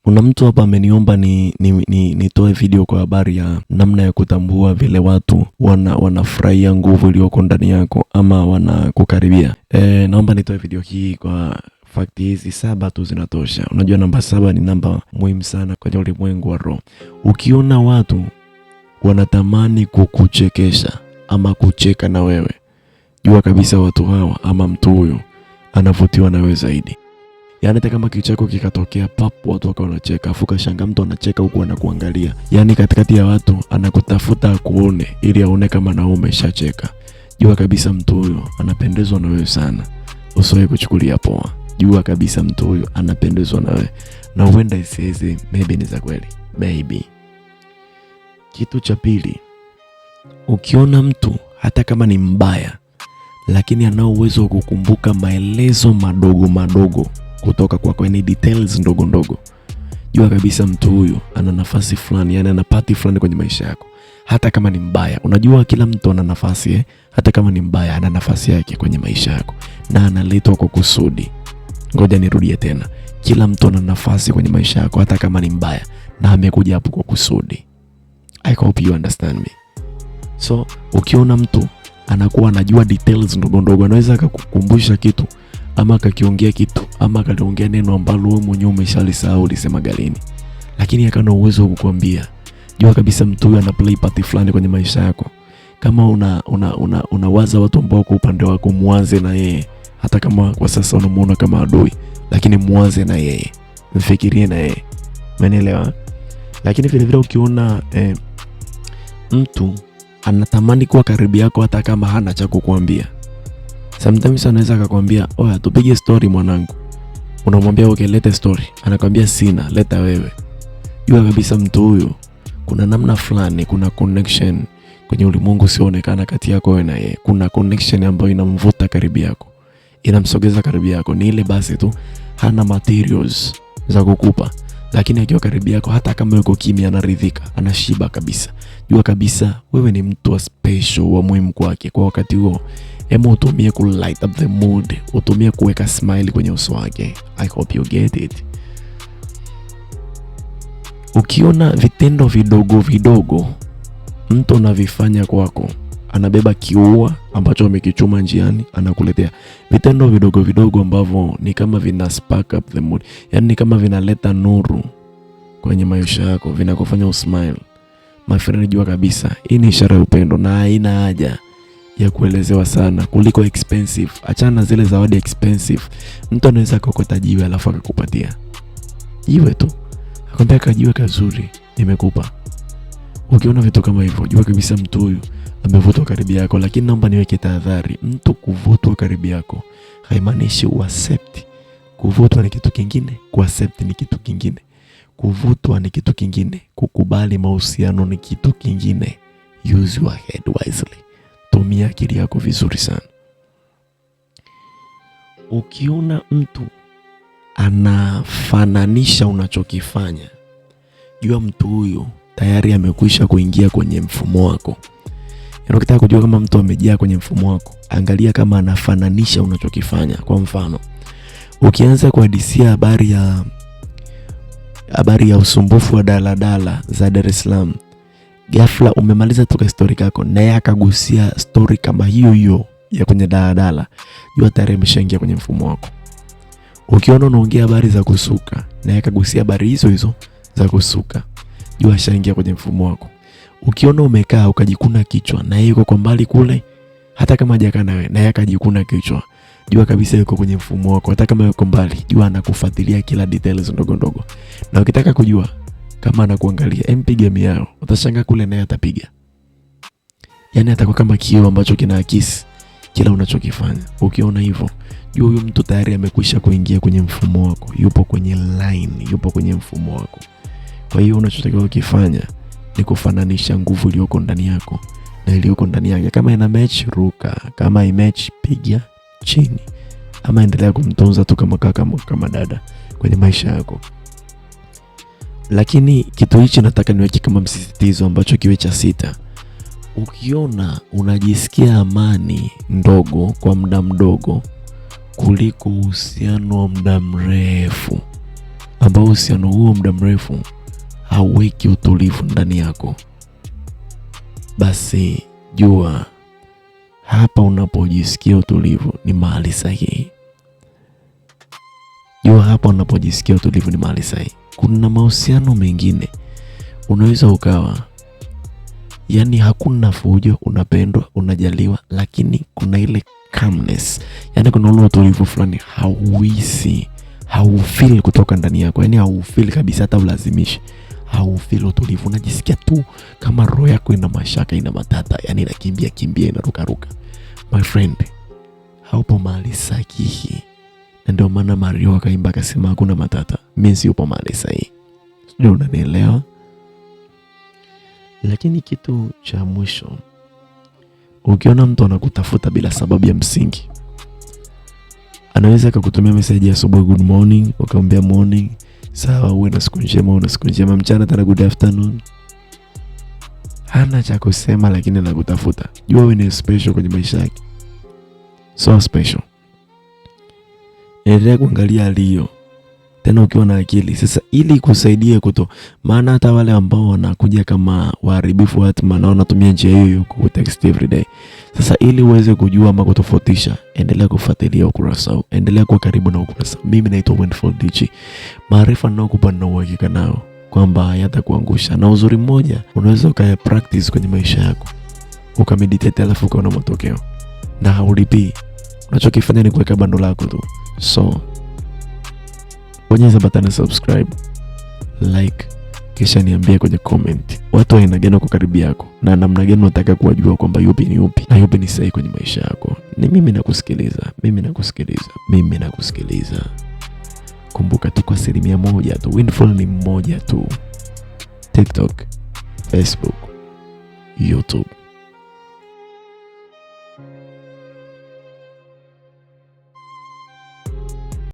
Kuna mtu hapa ameniomba nitoe video kwa habari ya namna ya kutambua vile watu wanafurahia nguvu iliyoko ndani yako ama wanakukaribia. Naomba nitoe video hii kwa fakti hizi 7 tu zinatosha. Unajua namba 7 ni namba muhimu sana kwenye ulimwengu wa roho. Ukiona watu wanatamani kukuchekesha ama kucheka na wewe, jua kabisa watu hawa ama mtu huyo anavutiwa na wewe zaidi. Yaani hata kama kicheko kikatokea papo watu wakawa wanacheka, afu kashangaa mtu anacheka huku anakuangalia. Yaani katikati ya watu anakutafuta akuone ili aone kama na umeshacheka. Jua kabisa mtu huyo anapendezwa na wewe sana. Usiwahi kuchukulia poa. Jua kabisa mtu huyo anapendezwa na wewe. Na huenda isiweze maybe ni za kweli. Maybe. Kitu cha pili. Ukiona mtu hata kama ni mbaya lakini anao uwezo wa kukumbuka maelezo madogo madogo kutoka kwako, ni details ndogo ndogo, jua kabisa mtu huyu ana nafasi fulani, yani ana party fulani kwenye maisha yako. Hata kama ni mbaya, unajua kila mtu ana nafasi hata kama ni mbaya ana nafasi yake kwenye maisha yako na analetwa kwa kusudi. Ngoja nirudie tena, kila mtu ana nafasi kwenye maisha yako hata kama ni mbaya na amekuja hapo kwa kusudi. I hope you understand me. So ukiona mtu anakuwa anajua details ndogo ndogo, anaweza akakukumbusha kitu ama akakiongea kitu ama akaliongea neno ambalo wewe mwenyewe umeshalisahau ulisema galini, lakini akana uwezo wa kukuambia, jua kabisa mtu huyu ana play party fulani kwenye maisha yako. Kama unawaza watu ambao kwa upande wako, muanze na yeye. Hata kama kwa sasa unamuona kama adui, lakini muanze na yeye, mfikirie na yeye. Umeelewa? Lakini vile vile ukiona mtu anatamani kuwa karibu yako hata kama hana cha kukuambia. Sometimes anaweza akakwambia, "Oya, tupige story mwanangu." Unamwambia, "Okay, leta story." Anakwambia, "Sina, leta wewe." Jua kabisa mtu huyu kuna namna fulani, kuna connection kwenye ulimwengu usioonekana kati yako wewe na yeye. Kuna connection ambayo inamvuta karibu yako, inamsogeza karibu yako. Ni ile basi tu hana materials za kukupa, lakini akiwa karibu yako hata kama yuko kimya anaridhika, anashiba kabisa. Jua kabisa wewe ni mtu wa special, wa muhimu kwake kwa wakati huo. Hebu utumie ku light up the mood, utumie kuweka smile kwenye uso wake. I hope you get it. Ukiona vitendo vidogo vidogo mtu anavifanya kwako, anabeba kiua ambacho amekichuma njiani, anakuletea vitendo vidogo vidogo ambavyo ni kama vina spark up the mood, yani ni kama vinaleta nuru kwenye maisha yako, vinakufanya usmile. My friend, jua kabisa hii ni ishara ya upendo na haina haja ya kuelezewa sana kuliko expensive. Achana zile zawadi expensive. Mtu anaweza kokota jiwe alafu akakupatia jiwe tu, akwambia kajiwe kazuri nimekupa. Ukiona vitu kama hivyo, jua kabisa mtu huyu amevutwa karibu yako. Lakini naomba niweke tahadhari, mtu kuvutwa karibu yako haimaanishi uaccept. Kuvutwa ni kitu kingine, kuaccept ni kitu kingine. Kuvutwa ni kitu kingine, kukubali mahusiano ni kitu kingine. Use your head wisely. Tumia akili yako vizuri sana. Ukiona mtu anafananisha unachokifanya, jua mtu huyo tayari amekwisha kuingia kwenye mfumo wako. Yaani ukitaka kujua kama mtu amejaa kwenye mfumo wako, angalia kama anafananisha unachokifanya. Kwa mfano, ukianza kuhadisia habari ya usumbufu wa daladala za Dar es Salaam, ghafla umemaliza tu story yako naye akagusia story kama hiyo hiyo ya kwenye daladala, jua tayari ameshaingia kwenye mfumo wako. Ukiona unaongea habari za kusuka naye akagusia habari hizo hizo za kusuka, jua ashaingia kwenye mfumo wako. Ukiona umekaa ukajikuna kichwa na yeye yuko kwa mbali kule, hata kama hajakaa nawe na yeye akajikuna kichwa, jua kabisa yuko kwenye mfumo wako. Hata kama yuko mbali, jua anakufuatilia kila details ndogo ndogo. Na ukitaka kujua kama anakuangalia, mpige miao, utashangaa kule naye atapiga. Yaani atakuwa kama kioo ambacho kinaakisi kila unachokifanya. Ukiona hivyo, jua huyo mtu tayari amekwisha kuingia kwenye mfumo wako, yupo kwenye line, yupo kwenye mfumo wako. Kwa hiyo unachotakiwa kufanya ni kufananisha nguvu iliyoko ndani yako na iliyoko ndani yake. Kama ina match, ruka. Kama hai match, piga chini. Ama endelea kumtunza tu kama kaka kama dada kwenye maisha yako. Lakini kitu hichi nataka niweke kama msisitizo ambacho kiwe cha 6. Ukiona unajisikia amani ndogo kwa muda mdogo kuliko uhusiano wa muda mrefu ambao uhusiano huo muda mrefu hauweki utulivu ndani yako, basi jua hapa unapojisikia utulivu ni mahali sahihi. Jua hapa unapojisikia utulivu ni mahali sahihi. Kuna mahusiano mengine unaweza ukawa yani hakuna fujo, unapendwa, unajaliwa, lakini kuna ile calmness. Yani kuna ule utulivu fulani hauhisi, haufeel kutoka ndani yako. Yani haufeel kabisa, hata ulazimishi. Haufeel utulivu, unajisikia tu kama roho yako ina mashaka, ina matata, yani inakimbia kimbia, inaruka ruka. My friend, haupo mahali sahihi. Na ndio maana Mario akaimba akasema hakuna matata. Mimi sipo mahali sahihi. Ndio unanielewa? Lakini kitu cha mwisho, ukiona mtu anakutafuta bila sababu ya msingi, anaweza kukutumia message ya asubuhi good morning, ukamwambia morning, sawa, uwe na siku njema, una siku njema, mchana tena good afternoon. Hana cha kusema lakini anakutafuta. Jua wewe ni special kwenye maisha yake. So special. Endelea kuangalia aliyo. Tena ukiwa na akili. Sasa ili kusaidia maana hata wale ambao wanakuja kama waharibifu watu maana wanatumia njia hiyo ku text every day. Sasa ili uweze kujua ama kutofautisha, endelea kufuatilia ukurasa huu. Endelea kuwa karibu na ukurasa. Mimi naitwa Wonderful DJ. Maarifa ninayokupa na uhakika nao kwamba hayatakuangusha. Na uzuri mmoja, unaweza ukaya practice kwenye maisha yako. Ukameditate alafu ukaona matokeo. Na haulipi. Unachokifanya ni kuweka bando lako tu. So bonyeza button subscribe, like, kisha niambie kwenye comment watu aina gani wako karibu yako na namna gani unataka kuwajua kwamba yupi ni yupi na yupi ni sahihi kwenye maisha yako. Ni mimi nakusikiliza, mimi nakusikiliza. Kumbuka tuko 1% tu. Wonderful ni mmoja tu. TikTok, Facebook, YouTube.